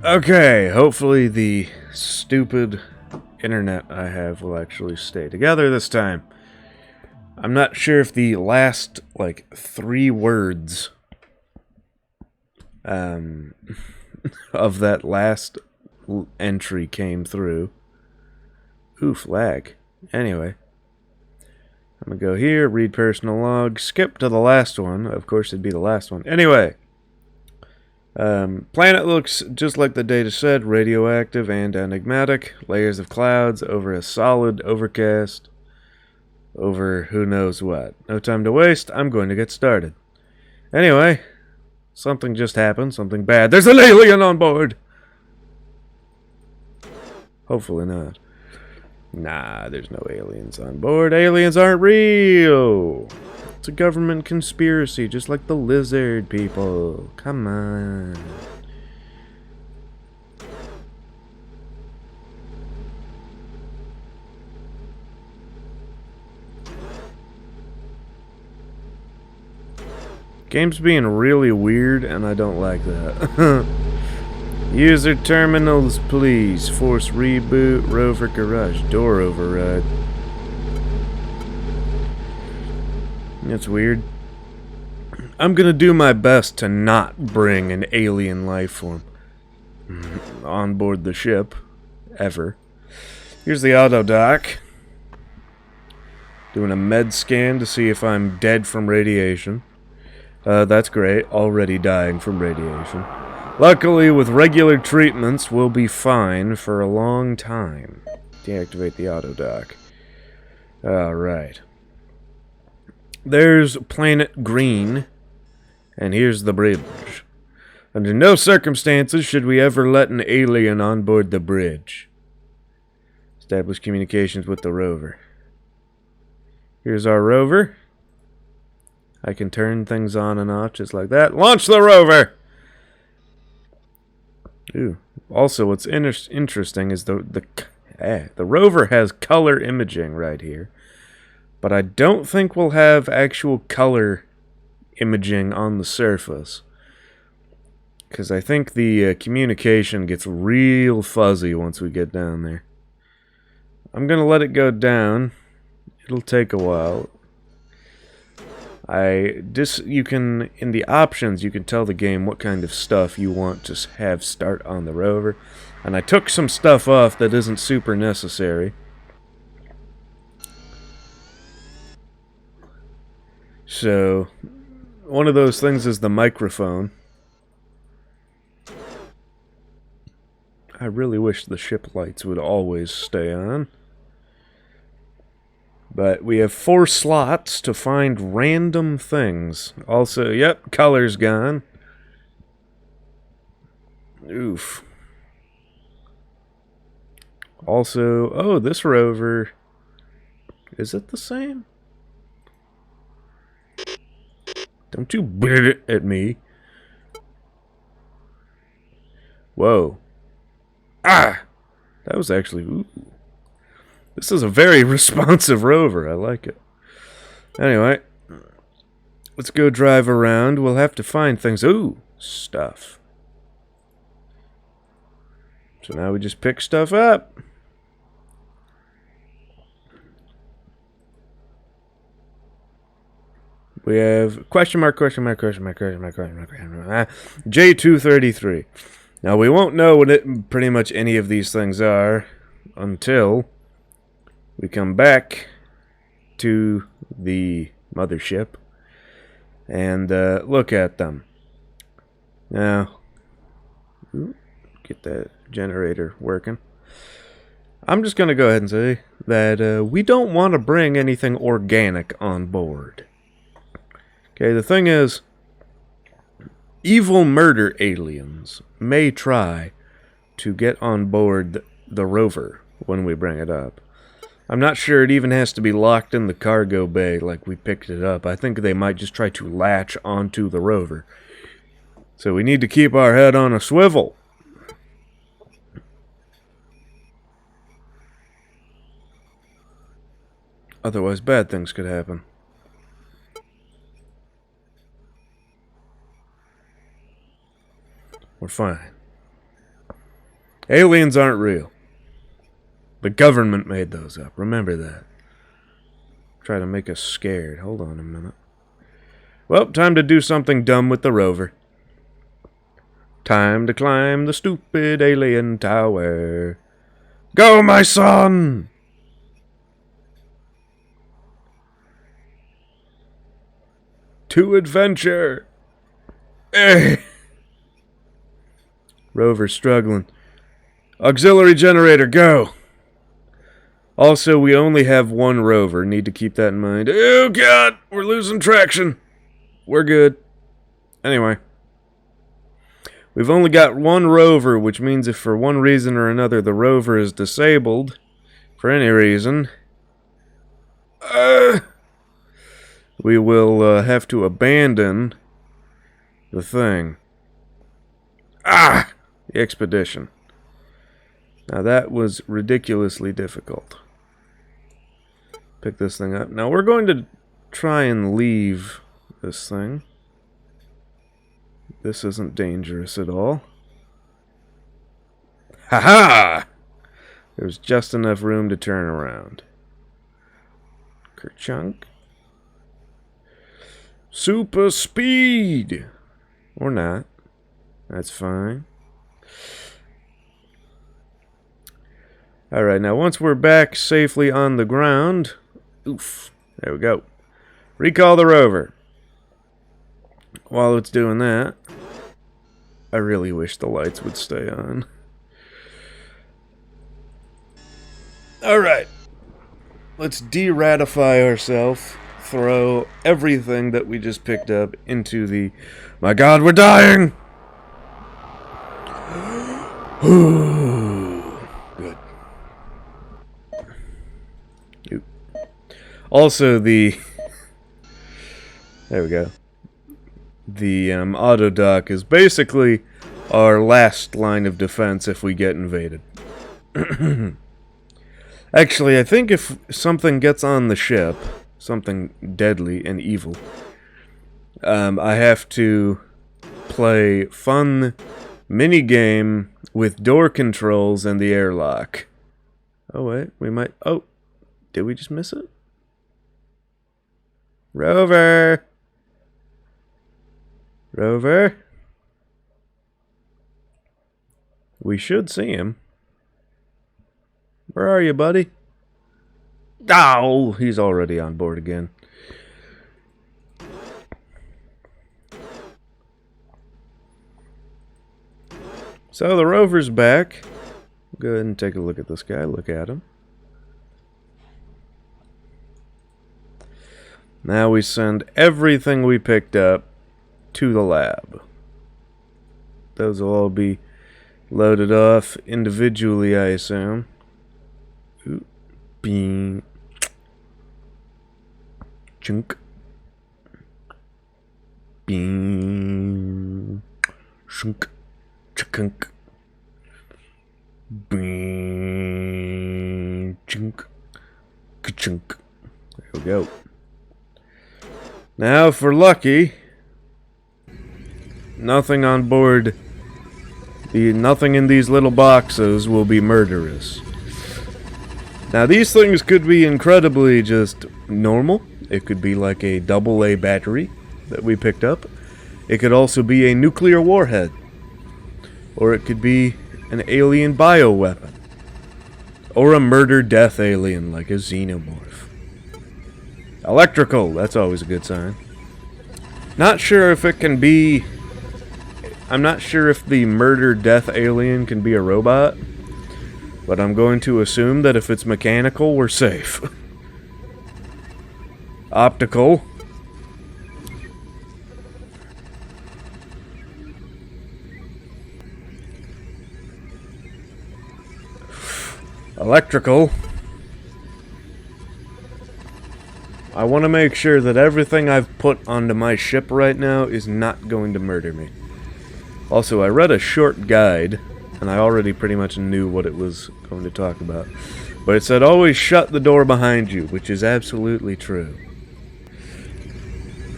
Okay, hopefully the stupid internet I have will actually stay together this time. I'm not sure if the last, like, 3 words of that last entry came through. Oof, lag. Anyway, I'm gonna go here, read personal log, skip to the last one. Of course, it'd be the last one. Anyway, planet looks just like the data said, radioactive and enigmatic. Layers of clouds over a solid overcast over who knows what. No time to waste, I'm going to get started. Anyway, something just happened, something bad. There's an alien on board! Hopefully not. Nah, there's no aliens on board. Aliens aren't real! It's a government conspiracy, just like the lizard people. Come on. Game's being really weird, and I don't like that. User terminals, please. Force reboot, rover garage, door override. That's weird. I'm gonna do my best to not bring an alien life form on board the ship, ever. Here's the auto dock. Doing a med scan to see if I'm dead from radiation. That's great. Already dying from radiation. Luckily, with regular treatments, we'll be fine for a long time. Deactivate the auto dock. Alright. There's planet Green, and here's the bridge. Under no circumstances should we ever let an alien on board the bridge. Establish communications with the rover. Here's our rover. I can turn things on and off just like that. Launch the rover! Ooh. Also, what's interesting is the rover has color imaging right here. But I don't think we'll have actual color imaging on the surface. Because I think the communication gets real fuzzy once we get down there. I'm going to let it go down. It'll take a while. You can, in the options, you can tell the game what kind of stuff you want to have start on the rover. And I took some stuff off that isn't super necessary. So, one of those things is the microphone. I really wish the ship lights would always stay on. But we have 4 slots to find random things. Also, yep, color's gone. Oof. Also, oh, this rover... Is it the same? Don't you bid it at me. Whoa. Ah! That was actually... Ooh. This is a very responsive rover. I like it. Anyway. Let's go drive around. We'll have to find things. Ooh! Stuff. So now we just pick stuff up. We have question mark, J233. Now, we won't know what pretty much any of these things are until we come back to the mothership and look at them. Now, get that generator working. I'm just going to go ahead and say that we don't want to bring anything organic on board. Okay, the thing is, evil murder aliens may try to get on board the rover when we bring it up. I'm not sure it even has to be locked in the cargo bay like we picked it up. I think they might just try to latch onto the rover. So we need to keep our head on a swivel. Otherwise, bad things could happen. We're fine. Aliens aren't real. The government made those up. Remember that. Try to make us scared. Hold on a minute. Well, time to do something dumb with the rover. Time to climb the stupid alien tower. Go, my son! To adventure! Eh. Rover struggling. Auxiliary generator, go! Also, we only have one rover. Need to keep that in mind. Oh, God! We're losing traction. We're good. Anyway. We've only got one rover, which means if for one reason or another the rover is disabled, for any reason, we will have to abandon the thing. The expedition. Now that was ridiculously difficult. Pick this thing up. Now we're going to try and leave this thing. This isn't dangerous at all. Ha-ha! There's just enough room to turn around. Kerchunk. Super speed! Or not. That's fine. Alright, now once we're back safely on the ground... Oof. There we go. Recall the rover. While it's doing that... I really wish the lights would stay on. Alright. Let's de-ratify ourselves. Throw everything that we just picked up into the... My God, we're dying! Good. Also, the... There we go. The auto dock is basically our last line of defense if we get invaded. Actually, I think if something gets on the ship, something deadly and evil, I have to play fun minigame with door controls and the airlock. Oh wait, we might... Oh, did we just miss it? Rover! Rover? We should see him. Where are you, buddy? Oh, he's already on board again. So the rover's back. Go ahead and take a look at this guy. Look at him. Now we send everything we picked up to the lab. Those will all be loaded off individually, I assume. Ooh. Bean. Chunk. Bean. Shunk. Chunk. Bean. Chunk. Ka-chunk. There we go. Now, for lucky, nothing on board, nothing in these little boxes will be murderous. Now, these things could be incredibly just normal. It could be like a AA battery that we picked up. It could also be a nuclear warhead. Or it could be an alien bioweapon. Or a murder-death alien like a xenomorph. Electrical, that's always a good sign. Not sure if it can be... I'm not sure if the murder-death alien can be a robot. But I'm going to assume that if it's mechanical, we're safe. Optical. Electrical. I want to make sure that everything I've put onto my ship right now is not going to murder me. Also, I read a short guide, and I already pretty much knew what it was going to talk about. But it said always shut the door behind you, which is absolutely true.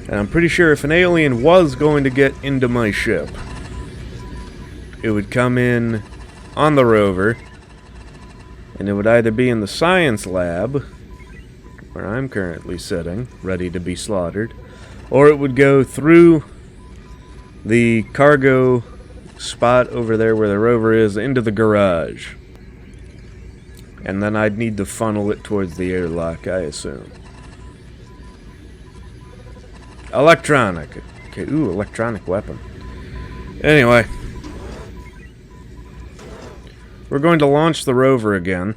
And I'm pretty sure if an alien was going to get into my ship, it would come in on the rover, and it would either be in the science lab, where I'm currently sitting, ready to be slaughtered, or it would go through the cargo spot over there where the rover is into the garage. And then I'd need to funnel it towards the airlock, I assume. Electronic. Okay, ooh, electronic weapon. Anyway. We're going to launch the rover again.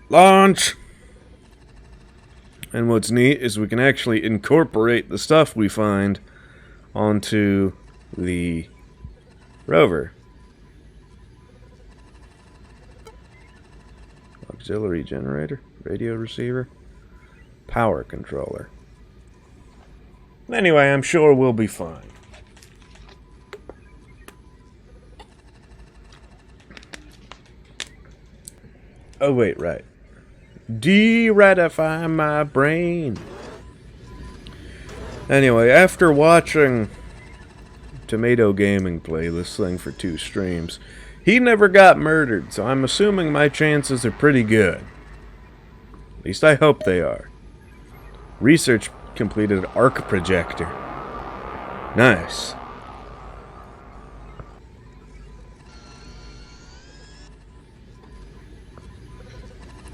Launch! And what's neat is we can actually incorporate the stuff we find onto the rover. Auxiliary generator, radio receiver, power controller. Anyway, I'm sure we'll be fine. Oh wait, right. De-ratify my brain. Anyway, after watching Tomato Gaming play this thing for 2 streams, he never got murdered, so I'm assuming my chances are pretty good. At least I hope they are. Research completed arc projector. Nice.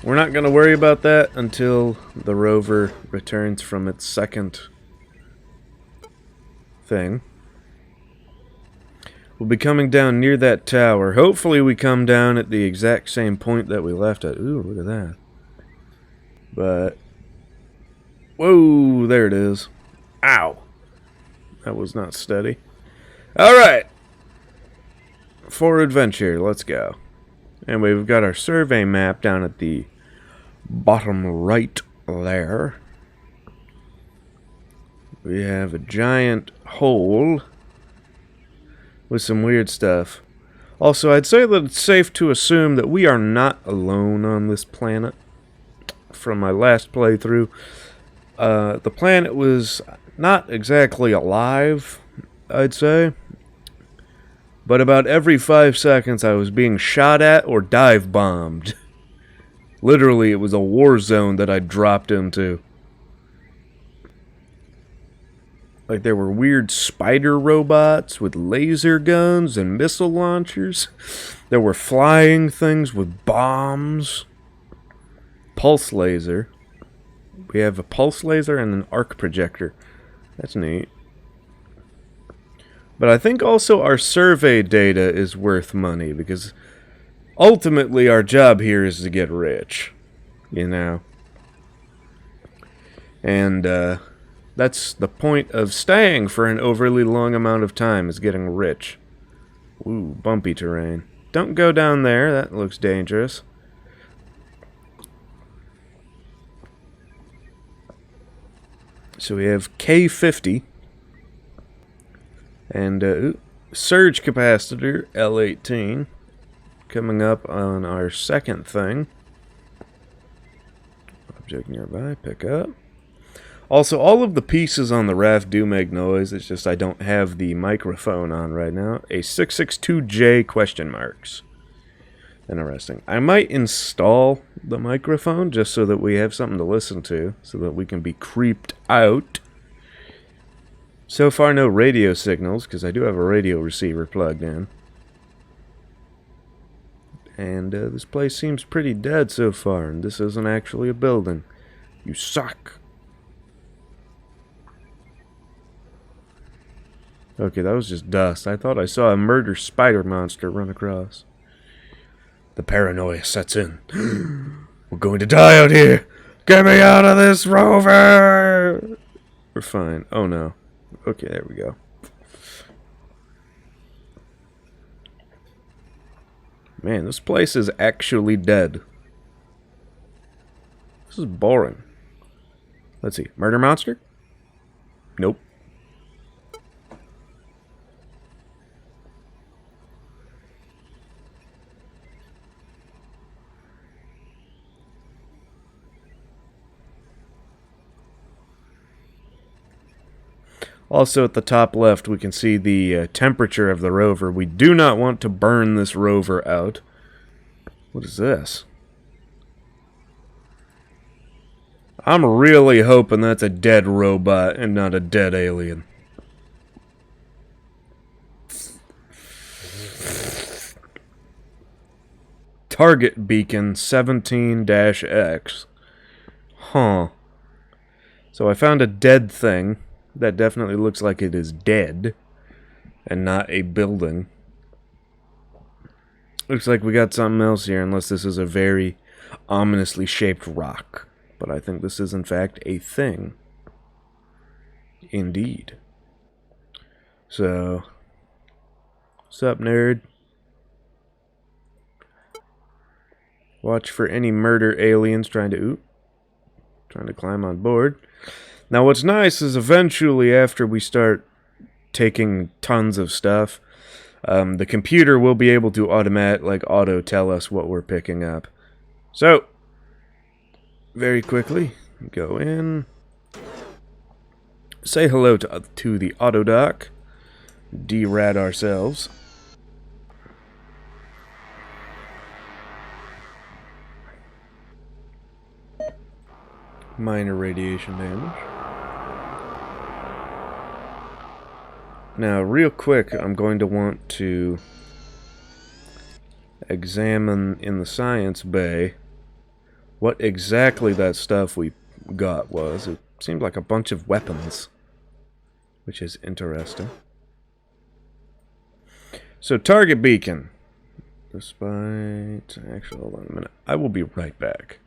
We're not going to worry about that until the rover returns from its second thing. We'll be coming down near that tower. Hopefully we come down at the exact same point that we left at. Ooh, look at that. But, whoa, there it is. Ow. That was not steady. Alright. For adventure, let's go. Anyway, we've got our survey map down at the bottom right there. We have a giant hole with some weird stuff. Also, I'd say that it's safe to assume that we are not alone on this planet. From my last playthrough, the planet was not exactly alive, I'd say. But about every 5 seconds I was being shot at or dive bombed. Literally, it was a war zone that I dropped into. Like, there were weird spider robots with laser guns and missile launchers. There were flying things with bombs. Pulse laser. We have a pulse laser and an arc projector. That's neat. But I think also our survey data is worth money, because ultimately our job here is to get rich, you know. And that's the point of staying for an overly long amount of time, is getting rich. Ooh, bumpy terrain. Don't go down there, that looks dangerous. So we have K50. And surge capacitor, L18, coming up on our second thing. Object nearby, pick up. Also, all of the pieces on the raft do make noise, it's just I don't have the microphone on right now. A 662J question marks. Interesting. I might install the microphone just so that we have something to listen to, so that we can be creeped out. So far, no radio signals, because I do have a radio receiver plugged in. And this place seems pretty dead so far, and this isn't actually a building. You suck. Okay, that was just dust. I thought I saw a murder spider monster run across. The paranoia sets in. We're going to die out here! Get me out of this rover! We're fine. Oh no. Okay, there we go. Man, this place is actually dead. This is boring. Let's see. Murder monster? Nope. Also at the top left, we can see the temperature of the rover. We do not want to burn this rover out. What is this? I'm really hoping that's a dead robot and not a dead alien. Target beacon 17-X. Huh. So I found a dead thing. That definitely looks like it is dead. And not a building. Looks like we got something else here, unless this is a very ominously shaped rock. But I think this is in fact a thing. Indeed. So, what's up, nerd? Watch for any murder aliens trying to climb on board. Now what's nice is eventually after we start taking tons of stuff, the computer will be able to auto tell us what we're picking up. So, very quickly, go in, say hello to the auto dock, derad ourselves. Minor radiation damage. Now, real quick, I'm going to want to examine in the science bay what exactly that stuff we got was. It seemed like a bunch of weapons, which is interesting. So, target beacon. Despite... Actually, hold on a minute. I will be right back.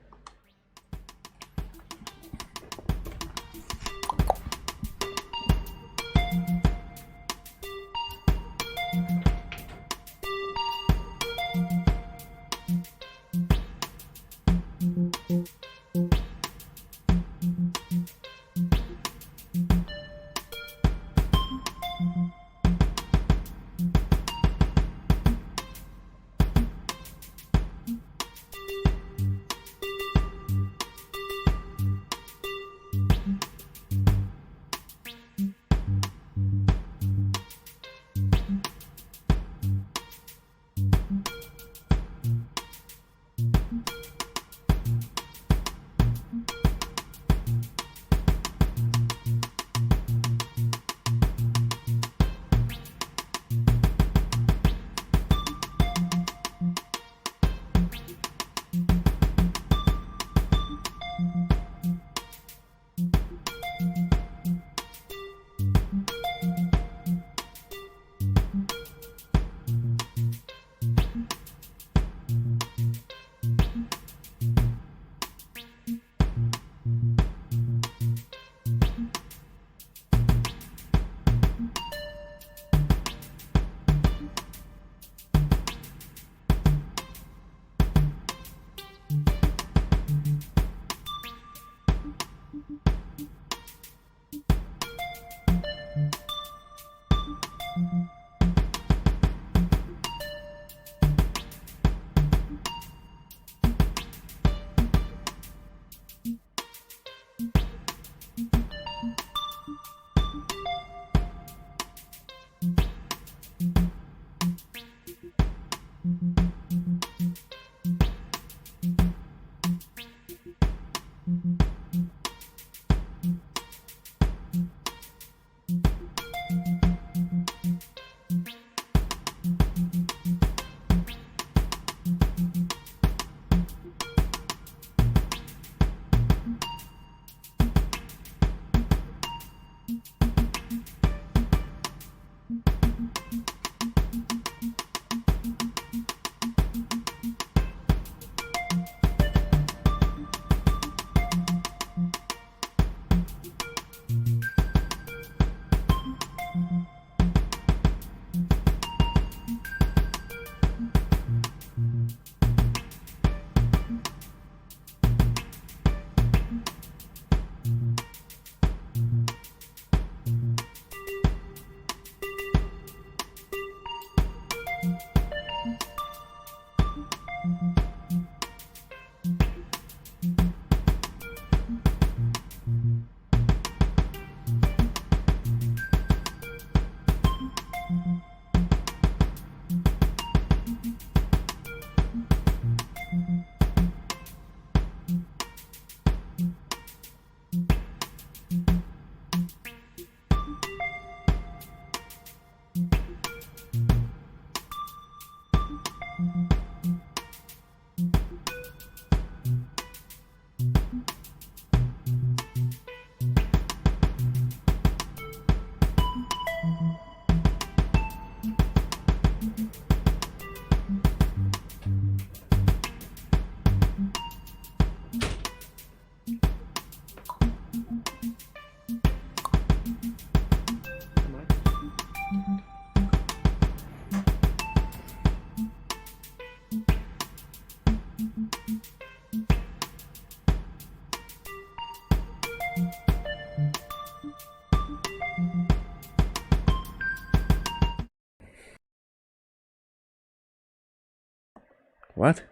What?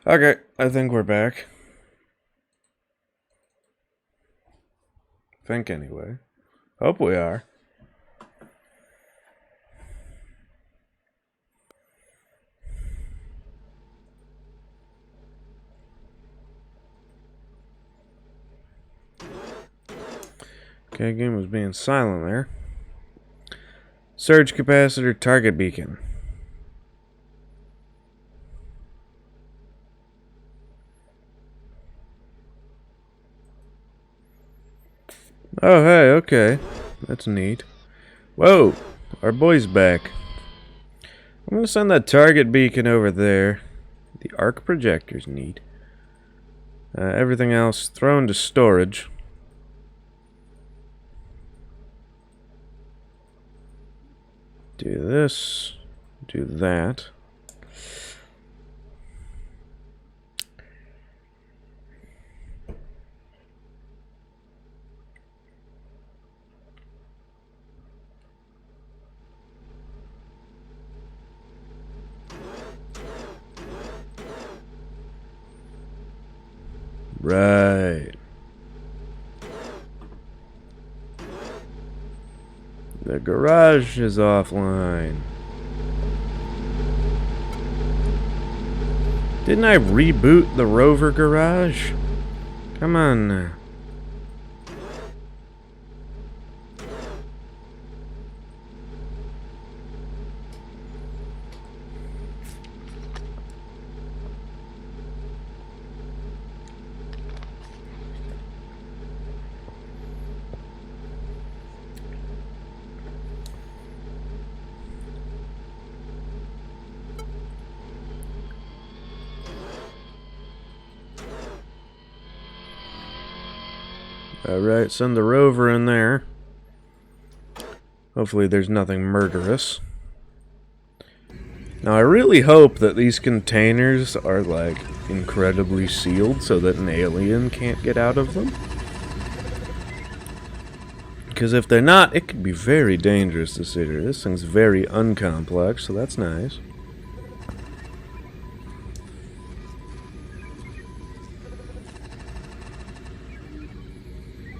Okay, I think we're back. Think anyway. Hope we are. Okay, game was being silent there. Surge capacitor target beacon. Oh, hey, okay. That's neat. Whoa, our boy's back. I'm gonna send that target beacon over there. The arc projector's neat. Everything else thrown to storage. Do this. Do that. Right. The garage is offline. Didn't I reboot the rover garage? Come on now. Alright, send the rover in there. Hopefully there's nothing murderous. Now I really hope that these containers are like incredibly sealed so that an alien can't get out of them. Because if they're not, it could be very dangerous to sit here. This thing's very uncomplex, so that's nice.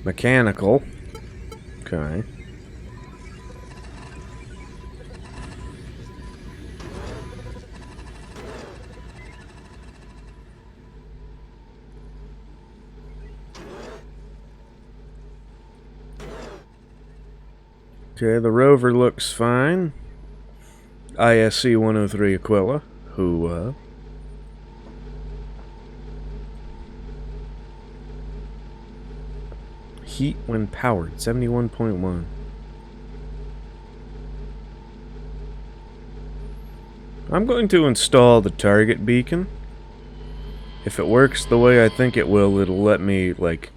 Mechanical. Okay. Okay, the rover looks fine. ISC 103 Aquila. Who, Heat when powered, 71.1. I'm going to install the target beacon. If it works the way I think it will, it'll let me, like,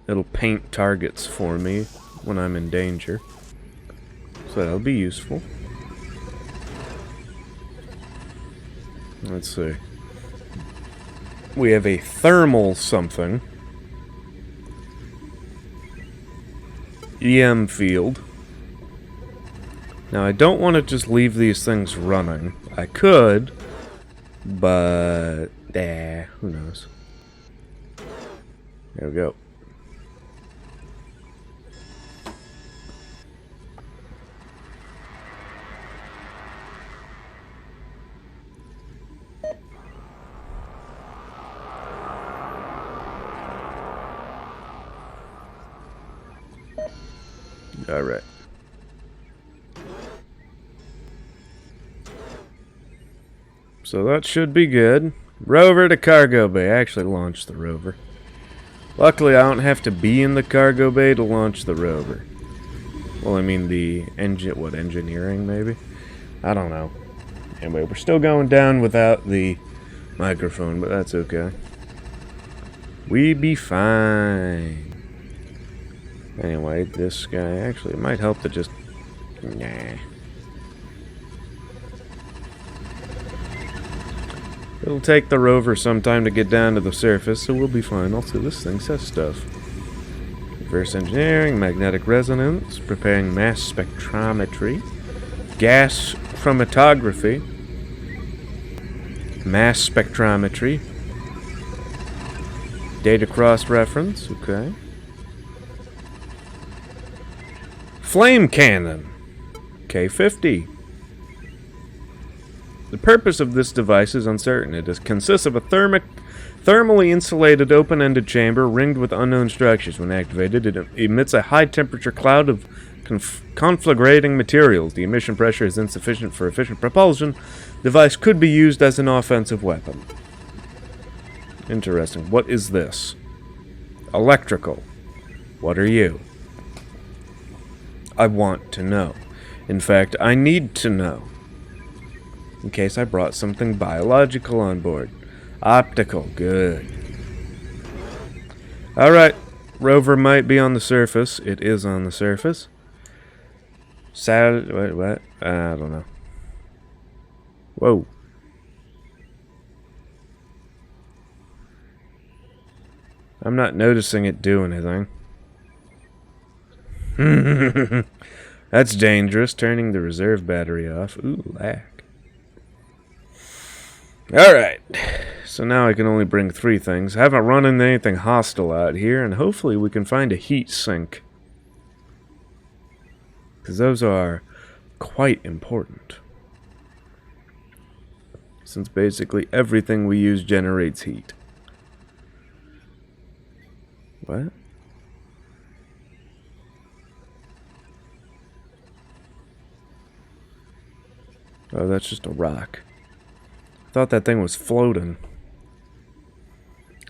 it'll paint targets for me when I'm in danger. So that'll be useful. Let's see. We have a thermal something. EM field. Now I don't want to just leave these things running. I could, but who knows. There we go. All right. So that should be good. Rover to cargo bay. I actually launched the rover. Luckily, I don't have to be in the cargo bay to launch the rover. Well, I mean the engineering maybe? I don't know. Anyway, we're still going down without the microphone, but that's okay. We be fine. Anyway, this guy, actually, it might help to just... Nah. It'll take the rover some time to get down to the surface, so we'll be fine. Also, this thing says stuff. Reverse engineering, magnetic resonance, preparing mass spectrometry, gas chromatography, mass spectrometry, data cross-reference, okay. Flame cannon, K50. The purpose of this device is uncertain. It consists of a thermally insulated open-ended chamber ringed with unknown structures. When activated, it emits a high-temperature cloud of conflagrating materials. The emission pressure is insufficient for efficient propulsion. The device could be used as an offensive weapon. Interesting. What is this? Electrical. What are you? I want to know. In fact, I need to know. In case I brought something biological on board. Optical. Good. Alright. Rover might be on the surface. It is on the surface. Wait, what? I don't know. Whoa. I'm not noticing it do anything. That's dangerous. Turning the reserve battery off. Ooh, lag. Alright. So now I can only bring 3 things. I haven't run into anything hostile out here, and hopefully we can find a heat sink. Because those are quite important. Since basically everything we use generates heat. What? Oh, that's just a rock. I thought that thing was floating.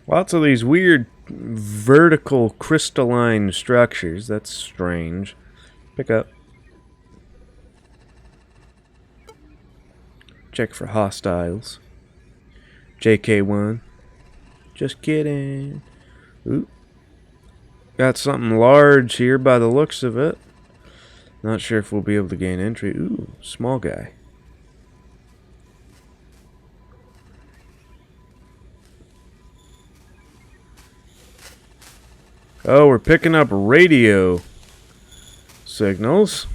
Lots of these weird vertical crystalline structures. That's strange. Pick up. Check for hostiles. JK1. Just kidding. Ooh. Got something large here by the looks of it. Not sure if we'll be able to gain entry. Ooh, small guy. Oh, we're picking up radio signals.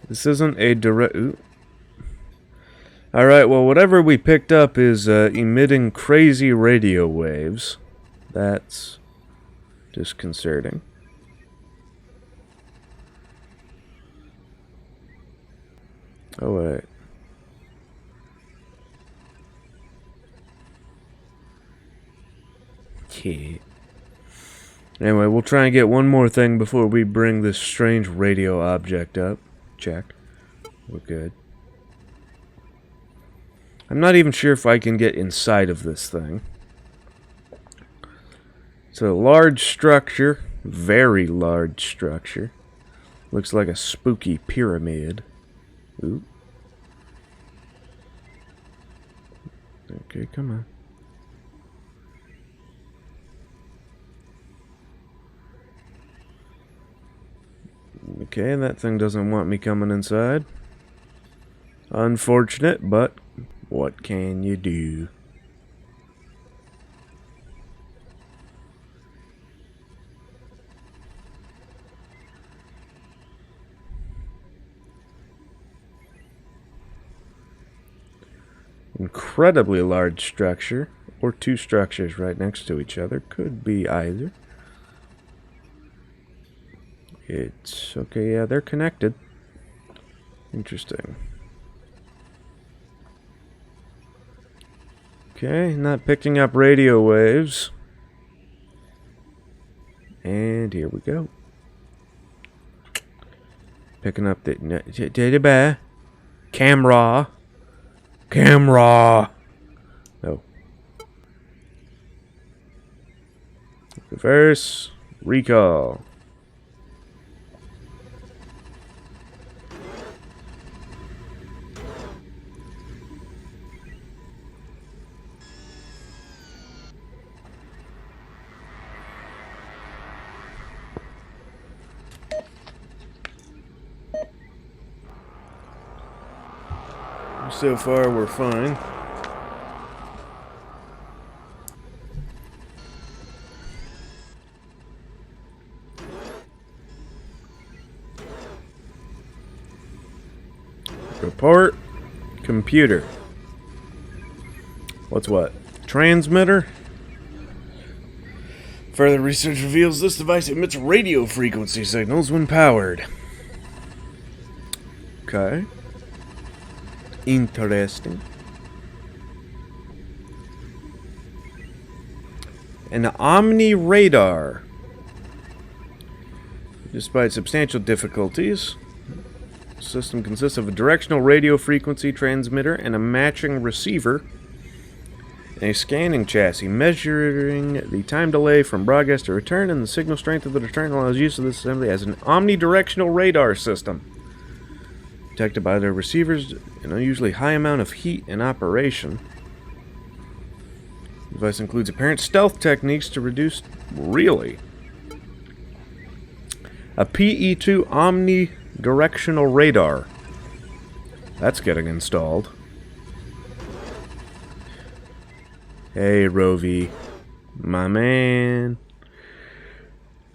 This isn't a direct... Ooh. Alright, well, whatever we picked up is emitting crazy radio waves. That's disconcerting. Oh, wait. Okay. Anyway, we'll try and get one more thing before we bring this strange radio object up. Check. We're good. I'm not even sure if I can get inside of this thing. It's a large structure. Very large structure. Looks like a spooky pyramid. Ooh. Okay, come on. Okay, that thing doesn't want me coming inside. Unfortunate, but what can you do? Incredibly large structure, or 2 structures right next to each other. Could be either. It's okay, yeah, they're connected. Interesting. Okay, not picking up radio waves. And here we go. Picking up the teddy bear. Camera. No. Reverse. Recall. So far, we're fine. Report. Computer. What's what? Transmitter. Further research reveals this device emits radio frequency signals when powered. Okay. Interesting. An Omni radar. Despite substantial difficulties, the system consists of a directional radio frequency transmitter and a matching receiver, and a scanning chassis measuring the time delay from broadcast to return and the signal strength of the return allows use of this assembly as an omnidirectional radar system. Detected by their receivers an unusually high amount of heat in operation. The device includes apparent stealth techniques to reduce... Really? A PE2 omnidirectional radar. That's getting installed. Hey, Rovi. My man.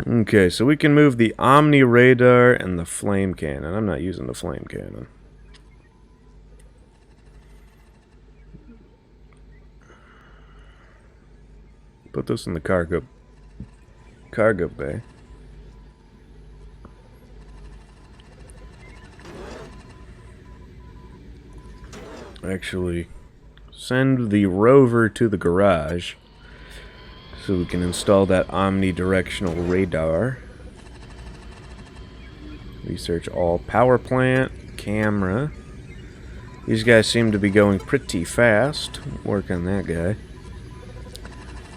Okay, so we can move the Omni radar and the flame cannon. I'm not using the flame cannon. Put this in the cargo bay. Actually, send the rover to the garage so we can install that omnidirectional radar. Research all power plant, camera. These guys seem to be going pretty fast. Work on that guy.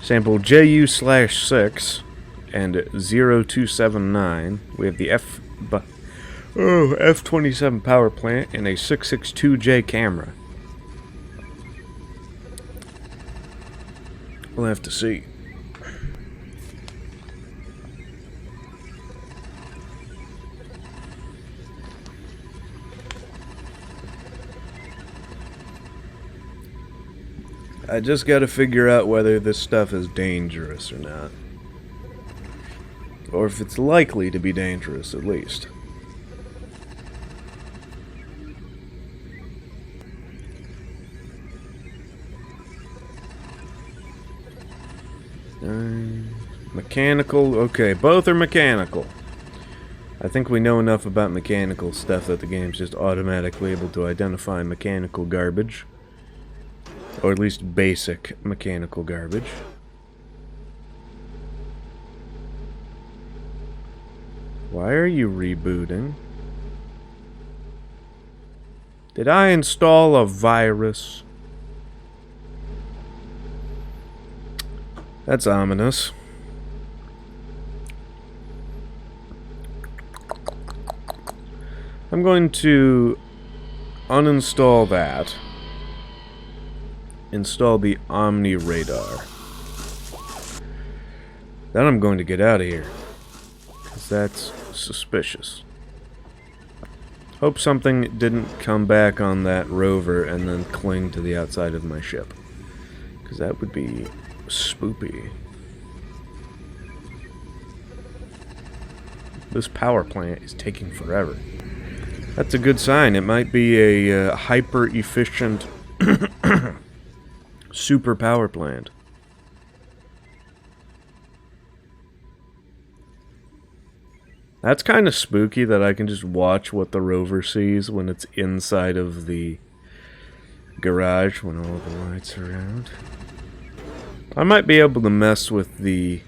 Sample JU/6 and 0279. We have the F27 power plant and a 662J camera. We'll have to see. I just gotta figure out whether this stuff is dangerous or not. Or if it's likely to be dangerous, at least. Mechanical. Okay, both are mechanical. I think we know enough about mechanical stuff that the game's just automatically able to identify mechanical garbage. Or at least basic mechanical garbage. Why are you rebooting? Did I install a virus? That's ominous. I'm going to uninstall that. Install the Omni radar. Then I'm going to get out of here. Because that's suspicious. Hope something didn't come back on that rover and then cling to the outside of my ship. Because that would be spoopy. This power plant is taking forever. That's a good sign. It might be a hyper-efficient super power plant. That's kind of spooky that I can just watch what the rover sees when it's inside of the garage when all the lights are out. I might be able to mess with the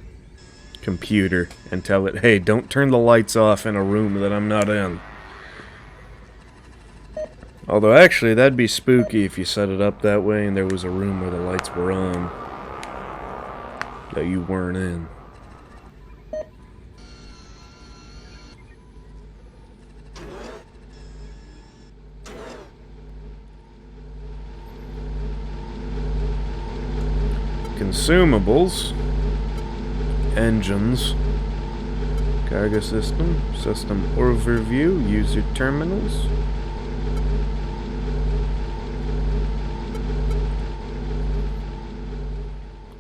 computer and tell it, hey, don't turn the lights off in a room that I'm not in. Although, actually, that'd be spooky if you set it up that way and there was a room where the lights were on that you weren't in. Consumables. Engines. Cargo system. System overview. User terminals.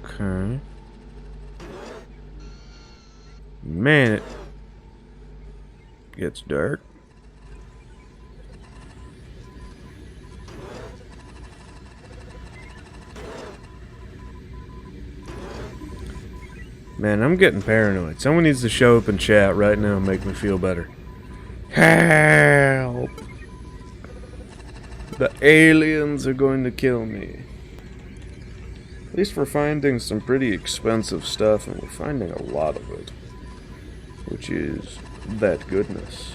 Okay. Man, it gets dark. Man, I'm getting paranoid. Someone needs to show up in chat right now and make me feel better. Help! The aliens are going to kill me. At least we're finding some pretty expensive stuff, and we're finding a lot of it. Which is that goodness.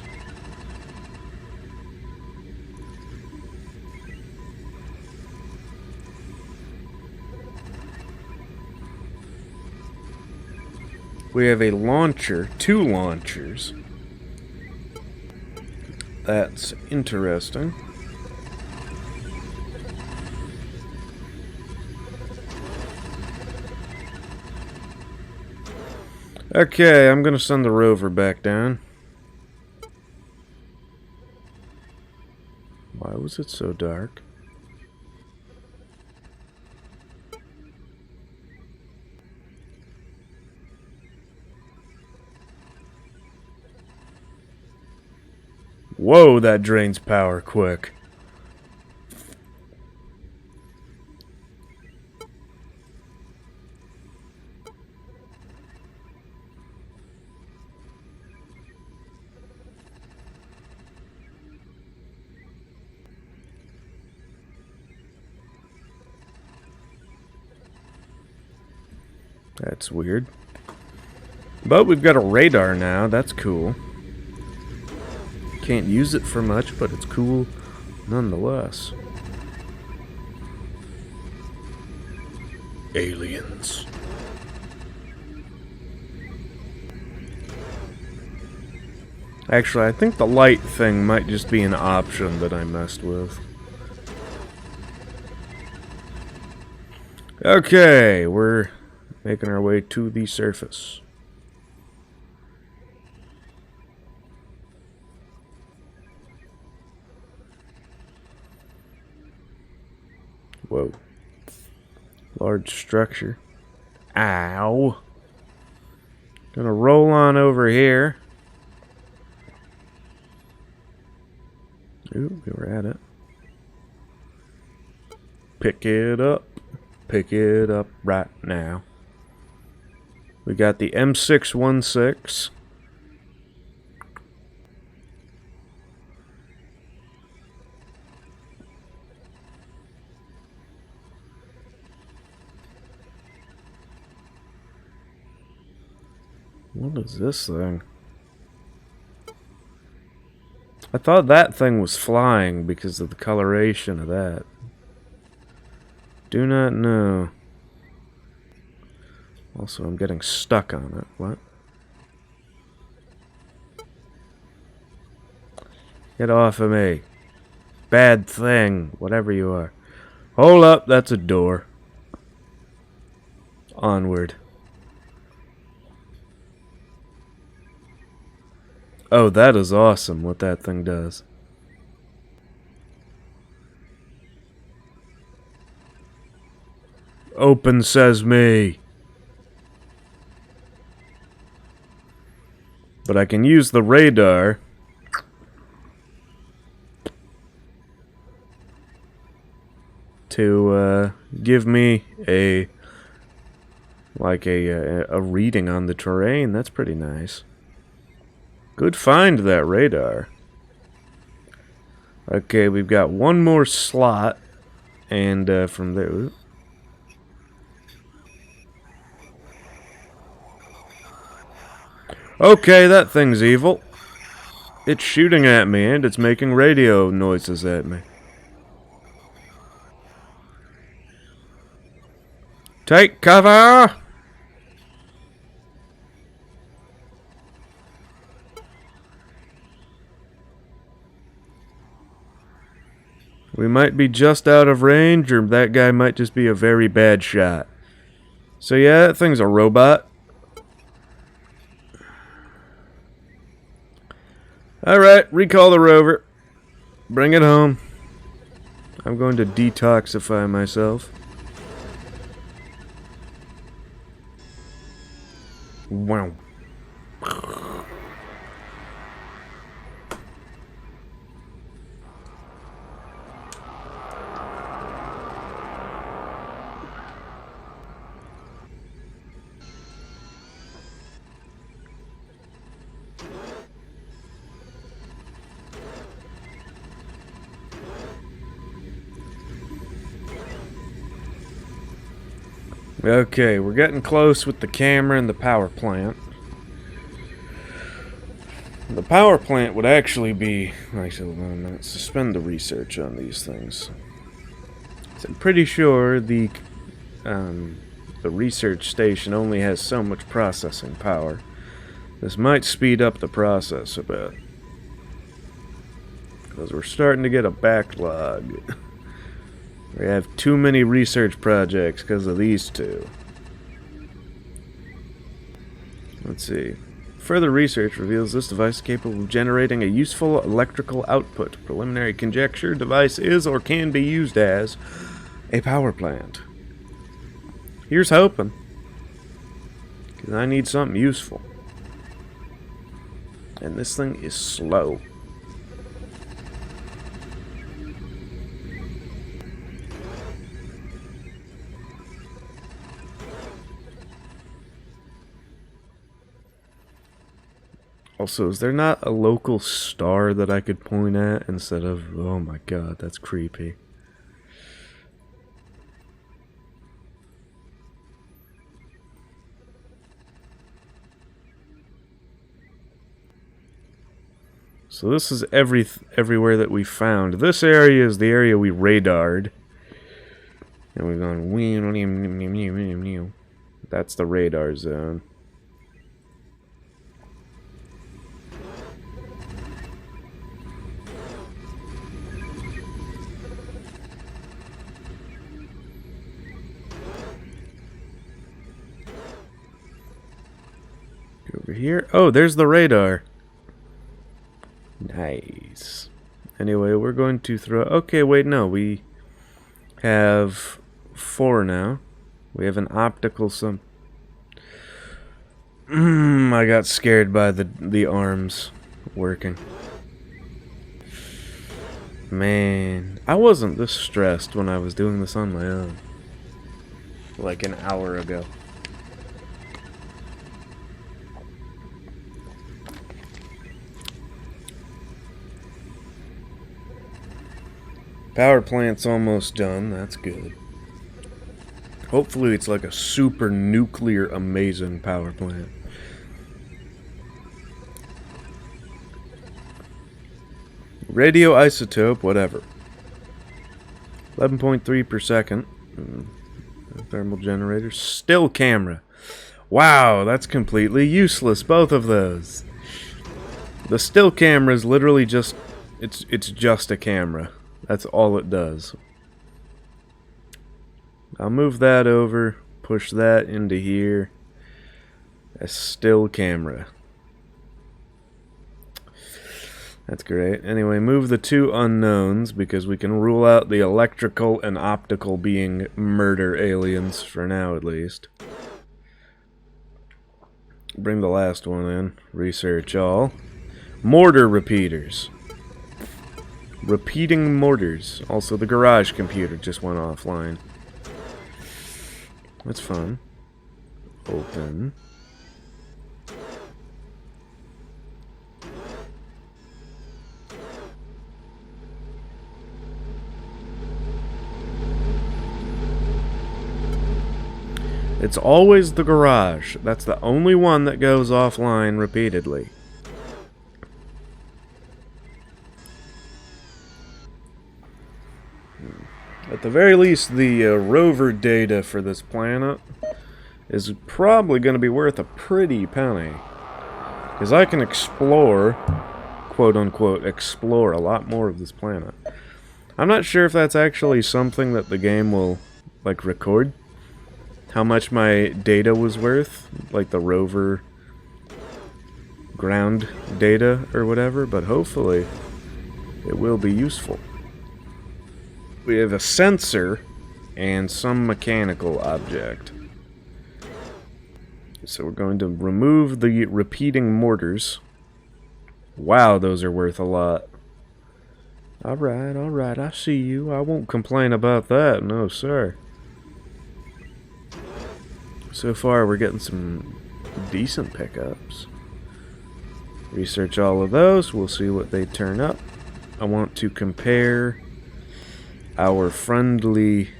We have a launcher, 2 launchers. That's interesting. Okay, I'm gonna send the rover back down. Why was it so dark? Whoa, that drains power quick. That's weird. But we've got a radar now, that's cool. Can't use it for much, but it's cool nonetheless. Aliens. Actually, I think the light thing might just be an option that I messed with. Okay, we're making our way to the surface. Whoa. Large structure. Ow. Gonna roll on over here. Ooh, we were at it. Pick it up. Pick it up right now. We got the M616. What is this thing? I thought that thing was flying because of the coloration of that. Do not know. Also, I'm getting stuck on it. What? Get off of me. Bad thing. Whatever you are. Hold up, that's a door. Onward. Oh, that is awesome what that thing does. Open sesame. But I can use the radar to give me a reading on the terrain. That's pretty nice. Good find, that radar. Okay, we've got one more slot, and from there... Ooh. Okay, that thing's evil. It's shooting at me, and it's making radio noises at me. Take cover! We might be just out of range, or that guy might just be a very bad shot. So yeah, that thing's a robot. Alright, recall the rover. Bring it home. I'm going to detoxify myself. Wow. Okay, we're getting close with the camera and the power plant. The power plant would actually be... Actually, wait a minute. Suspend the research on these things. So I'm pretty sure the research station only has so much processing power. This might speed up the process a bit. Because we're starting to get a backlog. We have too many research projects because of these two. Let's see. Further research reveals this device is capable of generating a useful electrical output. Preliminary conjecture: device is or can be used as a power plant. Here's hoping. Because I need something useful. And this thing is slow. Also, is there not a local star that I could point at instead of... Oh my god, that's creepy. So this is everywhere that we found. This area is the area we radared. And we've gone... That's the radar zone. Over here. Oh, there's the radar. Nice. Anyway, we're going to throw... Okay, wait, no. We have 4 now. We have an optical I got scared by the arms working. Man, I wasn't this stressed when I was doing this on my own. Like an hour ago. Power plant's almost done. That's good. Hopefully it's like a super nuclear amazing power plant. Radioisotope, whatever. 11.3 per second. Thermal generator. Still camera. Wow, that's completely useless, both of those. The still camera is literally just... It's just a camera. That's all it does. I'll move that over, push that into here. A still camera. That's great. Anyway, move the 2 unknowns because we can rule out the electrical and optical being murder aliens, for now at least. Bring the last one in. Research all. Mortar repeaters. Repeating mortars. Also, the garage computer just went offline. That's fun. Open. It's always the garage. That's the only one that goes offline repeatedly. At the very least, the rover data for this planet is probably going to be worth a pretty penny. Because I can explore, quote-unquote, explore a lot more of this planet. I'm not sure if that's actually something that the game will, like, record. How much my data was worth. Like the rover ground data or whatever. But hopefully, it will be useful. We have a sensor and some mechanical object. So we're going to remove the repeating mortars. Wow, those are worth a lot. Alright, I see you. I won't complain about that, no sir. So far we're getting some decent pickups. Research all of those, we'll see what they turn up. I want to compare our friendly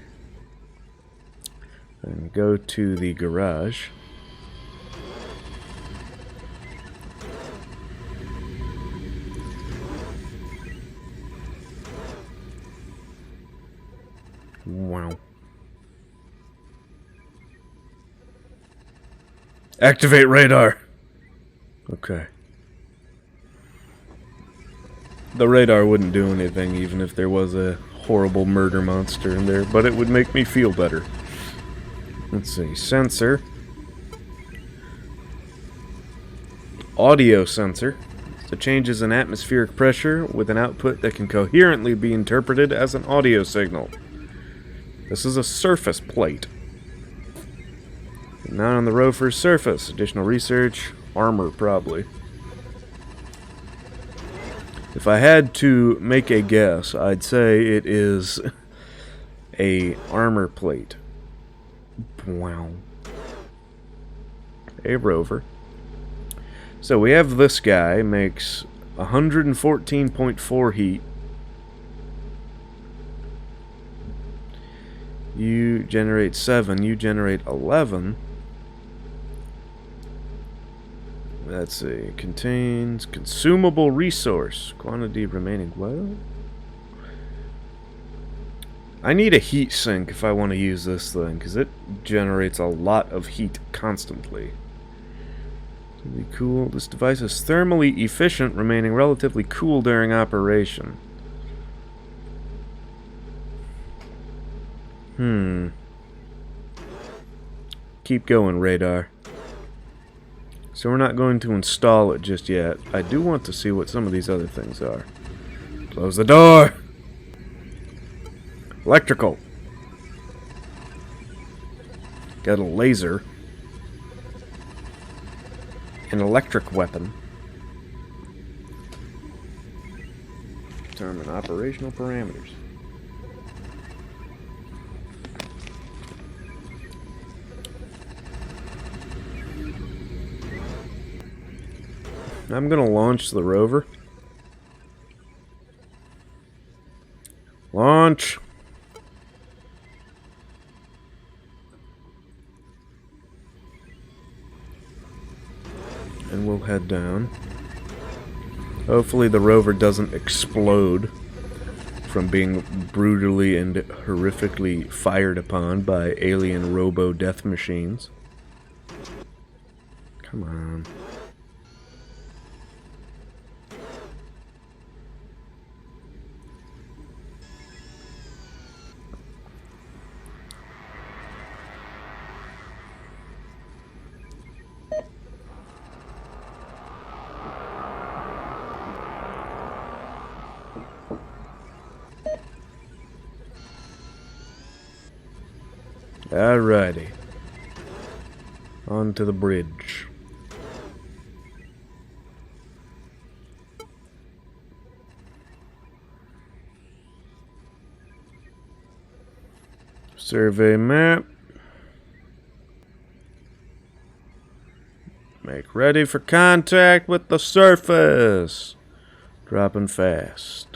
And go to the garage. Wow. Activate radar. Okay. The radar wouldn't do anything even if there was a horrible murder monster in there, but it would make me feel better. Let's see. Sensor. Audio sensor. So changes in atmospheric pressure with an output that can coherently be interpreted as an audio signal. This is a surface plate. Not on the rover's surface. Additional research. Armor, probably. If I had to make a guess, I'd say it is a armor plate. Wow. A rover. So we have this guy, makes 114.4 heat. You generate 7, you generate 11. Let's see, contains consumable resource. Quantity remaining, well. I need a heat sink if I want to use this thing, because it generates a lot of heat constantly. Be cool. This device is thermally efficient, remaining relatively cool during operation. Keep going, radar. So we're not going to install it just yet. I do want to see what some of these other things are. Close the door! Electrical. Got a laser. An electric weapon. Determine operational parameters. I'm gonna launch the rover. Launch! And we'll head down. Hopefully the rover doesn't explode from being brutally and horrifically fired upon by alien robo-death machines. Come on. Alrighty. On to the bridge. Survey map. Make ready for contact with the surface. Dropping fast.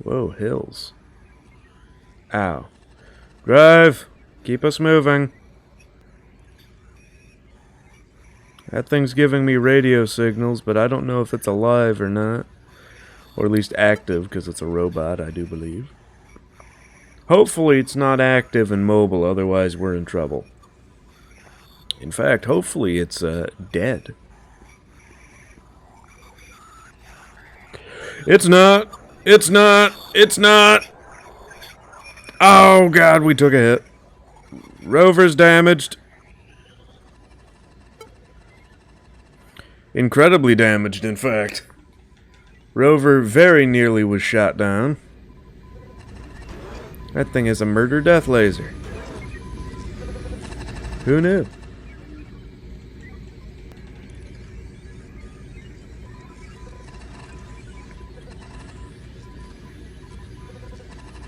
Whoa, hills. Ow. Drive! Keep us moving. That thing's giving me radio signals, but I don't know if it's alive or not. Or at least active, because it's a robot, I do believe. Hopefully it's not active and mobile, otherwise we're in trouble. In fact, hopefully it's dead. It's not! It's not! It's not! Oh god, we took a hit. Rover's damaged. Incredibly damaged, in fact. Rover very nearly was shot down. That thing is a murder-death laser. Who knew?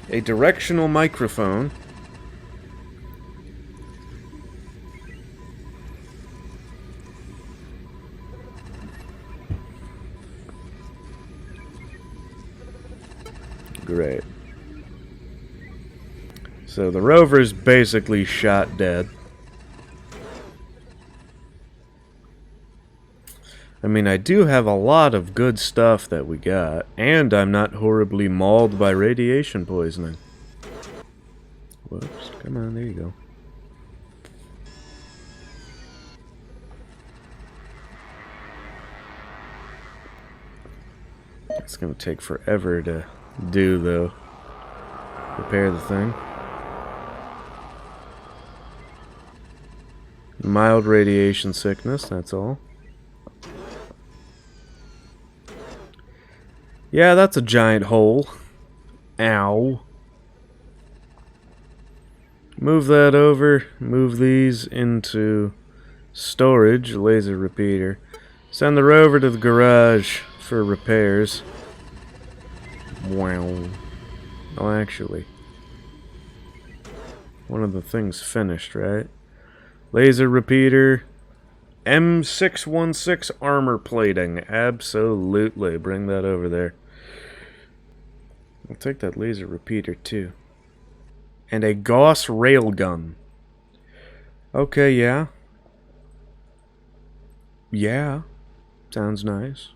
A directional microphone. Great. So the rover's basically shot dead. I mean, I do have a lot of good stuff that we got, and I'm not horribly mauled by radiation poisoning. Whoops, come on, there you go. It's gonna take forever to do, though. Repair the thing. Mild radiation sickness, that's all. Yeah, that's a giant hole. Ow. Move that over. Move these into storage. Laser repeater. Send the rover to the garage for repairs. Wow. Oh, actually. One of the things finished, right? Laser repeater. M616 armor plating. Absolutely. Bring that over there. I'll take that laser repeater too. And a Gauss railgun. Okay, yeah. Yeah. Sounds nice.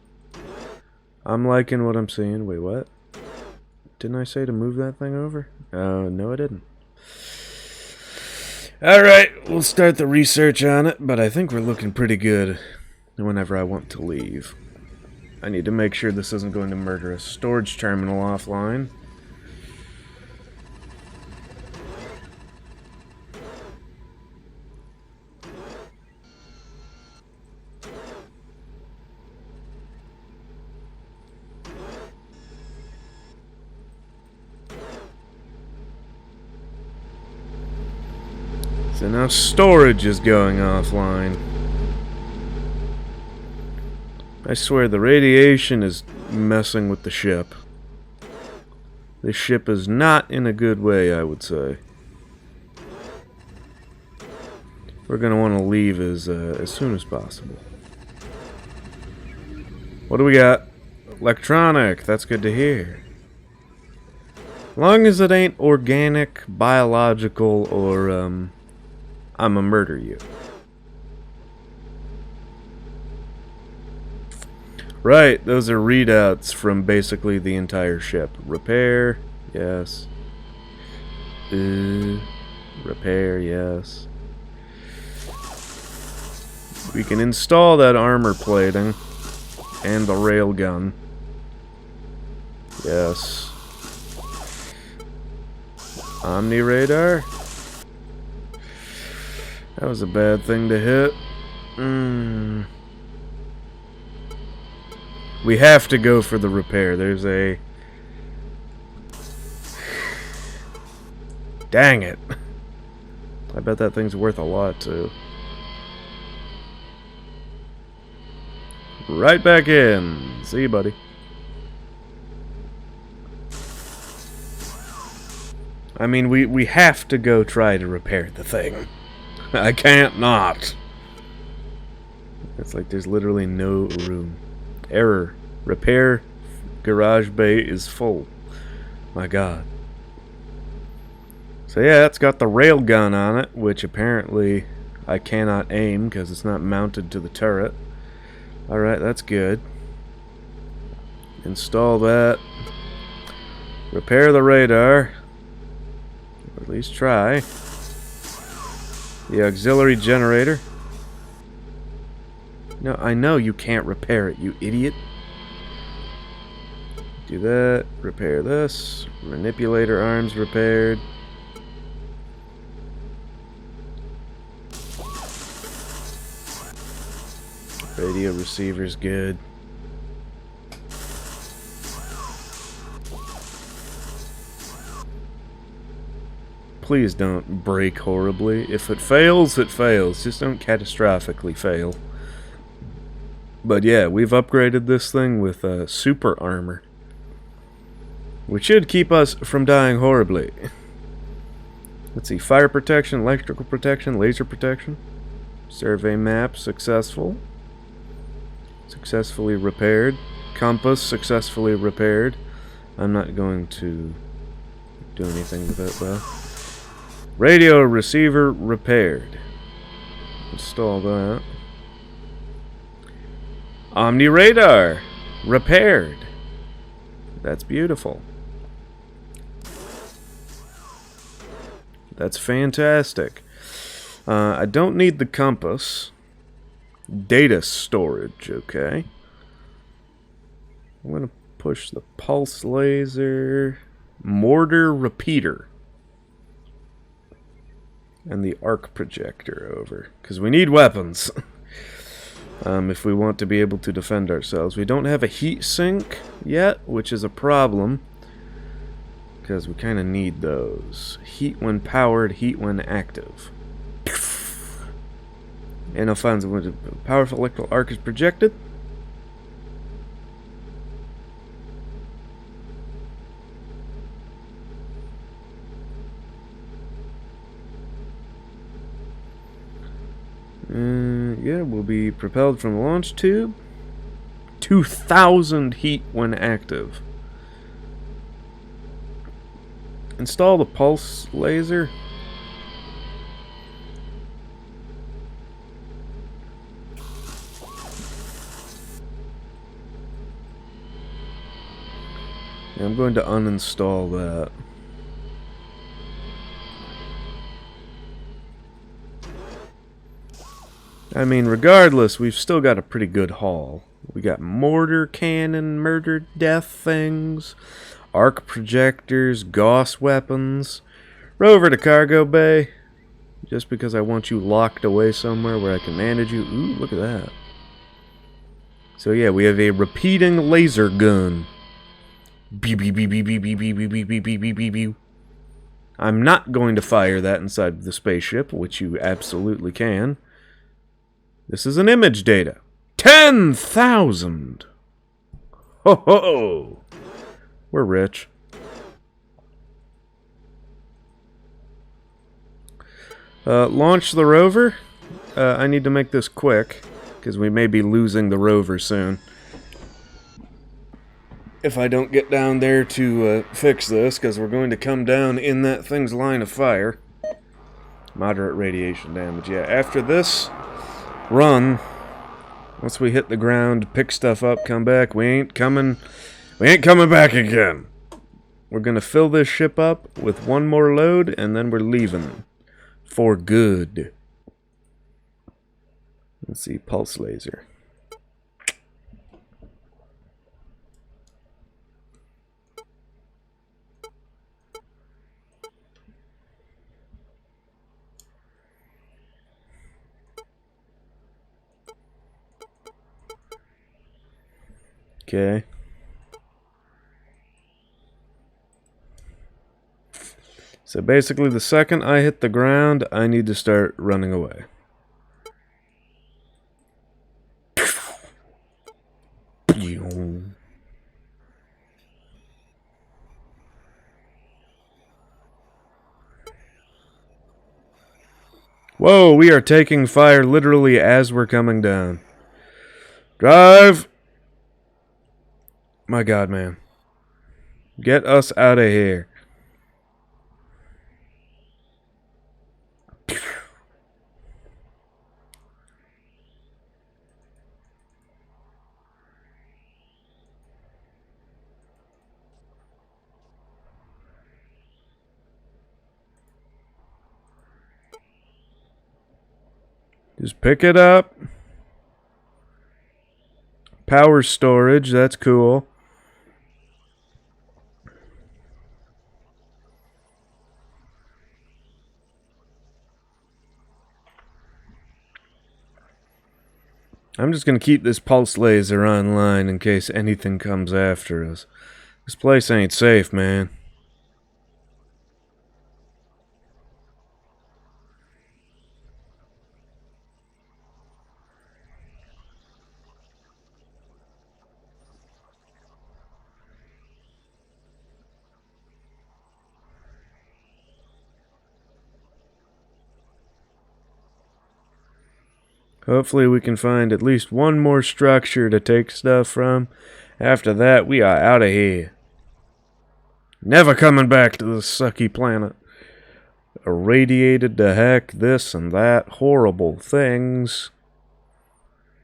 I'm liking what I'm seeing. Wait, what? Didn't I say to move that thing over? No I didn't. Alright, we'll start the research on it, but I think we're looking pretty good whenever I want to leave. I need to make sure this isn't going to murder a storage terminal offline. So now storage is going offline. I swear the radiation is messing with the ship. This ship is not in a good way, I would say. We're gonna want to leave as soon as possible. What do we got? Electronic. That's good to hear. Long as it ain't organic, biological, or I'ma murder you. Right, those are readouts from basically the entire ship. Repair, yes. Repair, yes. We can install that armor plating and the railgun. Yes. Omni radar? That was a bad thing to hit. We have to go for the repair. There's a... Dang it. I bet that thing's worth a lot, too. Right back in. See you, buddy. I mean, we have to go try to repair the thing. I can't not. It's like there's literally no room. Error. Repair garage bay is full. My god. So yeah, it's got the railgun on it, which apparently I cannot aim because it's not mounted to the turret. Alright, that's good. Install that. Repair the radar. Or at least try. The auxiliary generator. No, I know you can't repair it, you idiot. Do that. Repair this. Manipulator arms repaired. Radio receiver's good. Please don't break horribly. If it fails, it fails. Just don't catastrophically fail. But yeah, we've upgraded this thing with super armor, which should keep us from dying horribly. Let's see. Fire protection, electrical protection, laser protection. Survey map successful. Successfully repaired. Compass successfully repaired. I'm not going to do anything with it, though. Radio receiver repaired. Install that. Omni radar repaired. That's beautiful. That's fantastic. I don't need the compass. Data storage, okay. I'm going to push the pulse laser, mortar repeater, and the arc projector over. Because we need weapons. If we want to be able to defend ourselves. We don't have a heat sink yet, which is a problem. Because we kind of need those. Heat when powered, heat when active. And finds when a powerful electrical arc is projected. Yeah, will be propelled from the launch tube. 2,000 heat when active. Install the pulse laser. Yeah, I'm going to uninstall that. I mean, regardless, we've still got a pretty good haul. We got mortar cannon, murder death things, arc projectors, Gauss weapons. Row over to cargo bay, just because I want you locked away somewhere where I can manage you. Ooh, look at that. So yeah, we have a repeating laser gun. I'm not going to fire that inside the spaceship, which you absolutely can. This is an image data. 10,000! Ho ho! We're rich. Launch the rover. I need to make this quick, because we may be losing the rover soon. If I don't get down there to fix this, because we're going to come down in that thing's line of fire. Moderate radiation damage, yeah. After this run, once we hit the ground, pick stuff up, come back, we ain't coming back again. We're gonna fill this ship up with one more load, and then we're leaving. For good. Let's see, pulse laser. Okay. So basically, the second I hit the ground, I need to start running away. Whoa, we are taking fire literally as we're coming down. Drive! My God, man. Get us out of here. Just pick it up. Power storage, that's cool. I'm just gonna keep this pulse laser online in case anything comes after us. This place ain't safe, man. Hopefully we can find at least one more structure to take stuff from. After that, we are out of here. Never coming back to this sucky planet. Irradiated to heck, this and that. Horrible things.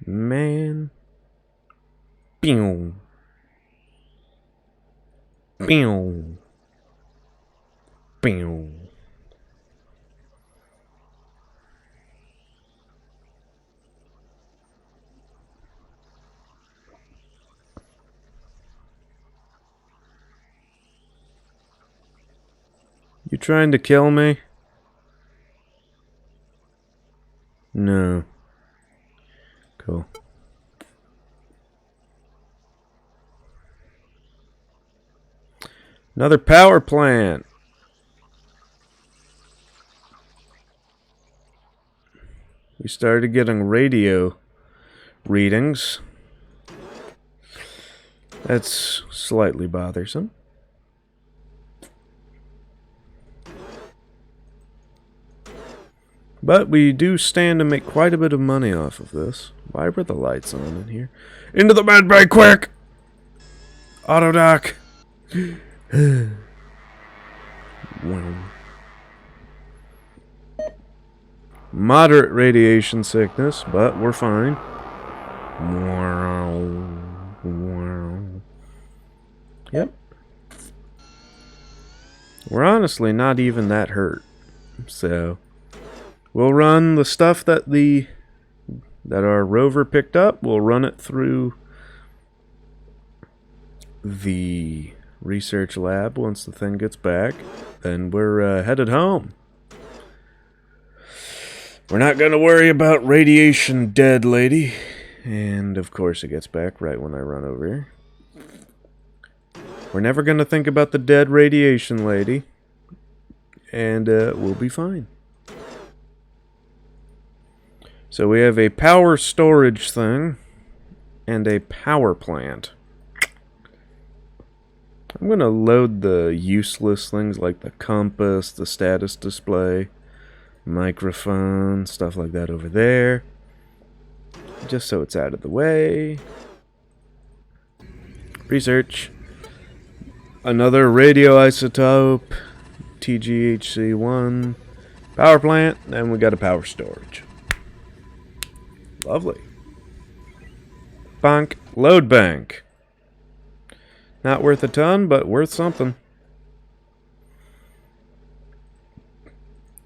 Man. Pew. Pew. Pew. You trying to kill me? No. Cool. Another power plant. We started getting radio readings. That's slightly bothersome. But we do stand to make quite a bit of money off of this. Why were the lights on in here? Into the med bay, quick! Auto dock. Moderate radiation sickness, but we're fine. Yep. We're honestly not even that hurt. So we'll run the stuff that our rover picked up. We'll run it through the research lab once the thing gets back. Then we're headed home. We're not going to worry about radiation dead lady. And of course it gets back right when I run over here. We're never going to think about the dead radiation lady. And we'll be fine. So we have a power storage thing and a power plant. I'm going to load the useless things like the compass, the status display, microphone, stuff like that over there. Just so it's out of the way. Research. Another radioisotope, TGHC1, power plant, and we got a power storage. Lovely. Bonk. Load bank. Not worth a ton, but worth something.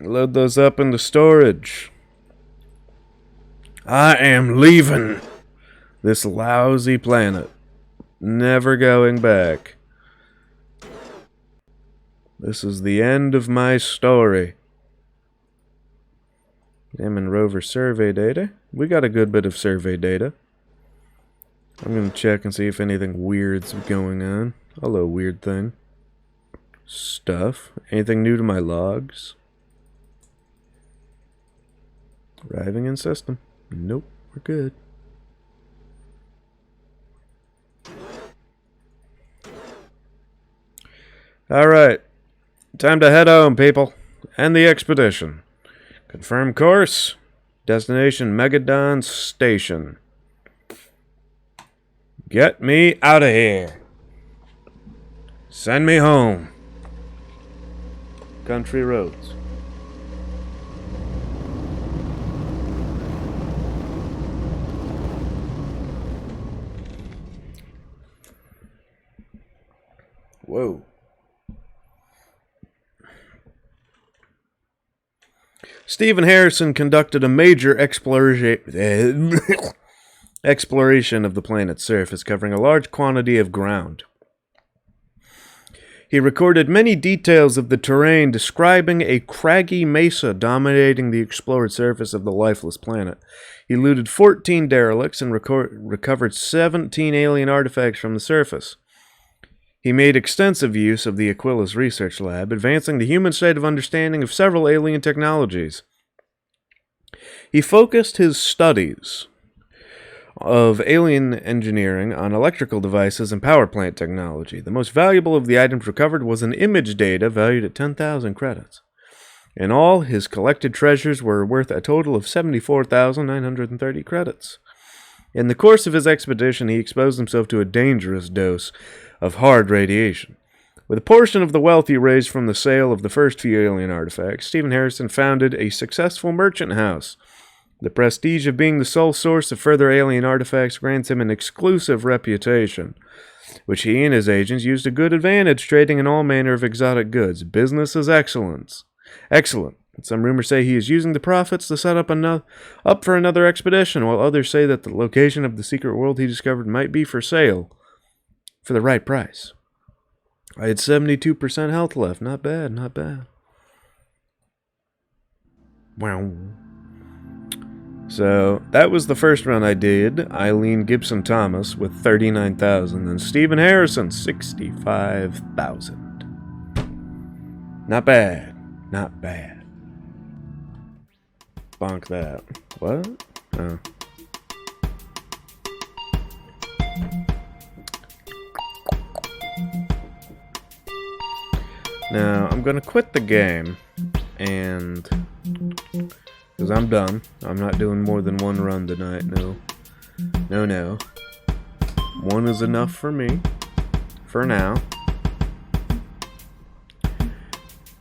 Load those up into storage. I am leaving this lousy planet. Never going back. This is the end of my story. Examine rover survey data. We got a good bit of survey data. I'm going to check and see if anything weird's going on. Hello, weird thing. Stuff. Anything new to my logs? Arriving in system. Nope, we're good. Alright. Time to head home, people. End the expedition. Confirm course. Destination Megadon Station. Get me out of here. Send me home. Country roads. Whoa. Stephen Harrison conducted a major exploration of the planet's surface, covering a large quantity of ground. He recorded many details of the terrain, describing a craggy mesa dominating the explored surface of the lifeless planet. He looted 14 derelicts and recovered 17 alien artifacts from the surface. He made extensive use of the Aquila's research lab, advancing the human state of understanding of several alien technologies. He focused his studies of alien engineering on electrical devices and power plant technology. The most valuable of the items recovered was an image data valued at 10,000 credits. In all, his collected treasures were worth a total of 74,930 credits. In the course of his expedition, he exposed himself to a dangerous dose of hard radiation. With a portion of the wealth he raised from the sale of the first few alien artifacts, Stephen Harrison founded a successful merchant house. The prestige of being the sole source of further alien artifacts grants him an exclusive reputation, which he and his agents used to good advantage, trading in all manner of exotic goods. Business is excellent. Some rumors say he is using the profits to set up for another expedition, while others say that the location of the secret world he discovered might be for sale for the right price. I had 72% health left. Not bad, not bad. Wow. So, that was the first run I did. Eileen Gibson Thomas with 39,000, and Stephen Harrison, 65,000. Not bad. Not bad. Bonk that. What? Oh. Now, I'm gonna quit the game, and... because I'm done. I'm not doing more than one run tonight, no. No. One is enough for me. For now.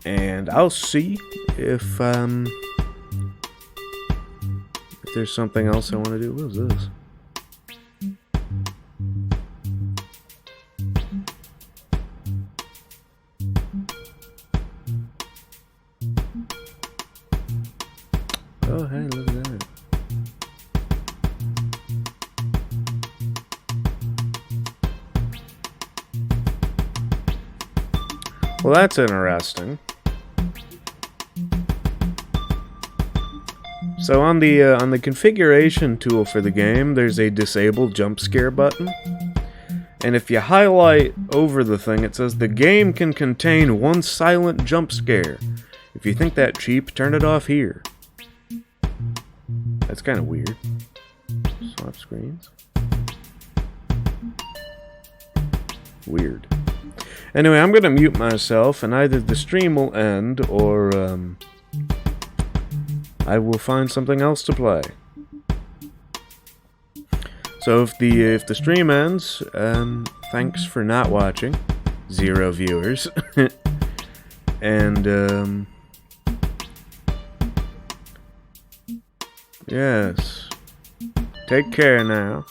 And I'll see if there's something else I want to do. What is this? Oh, hey, look at that. Well, that's interesting. So on the configuration tool for the game, there's a disable jump scare button. And if you highlight over the thing, it says the game can contain one silent jump scare. If you think that cheap, turn it off here. That's kind of weird. Swap screens. Weird. Anyway, I'm gonna mute myself, and either the stream will end, or I will find something else to play. So if the stream ends, thanks for not watching. 0 viewers. And yes. Take care now.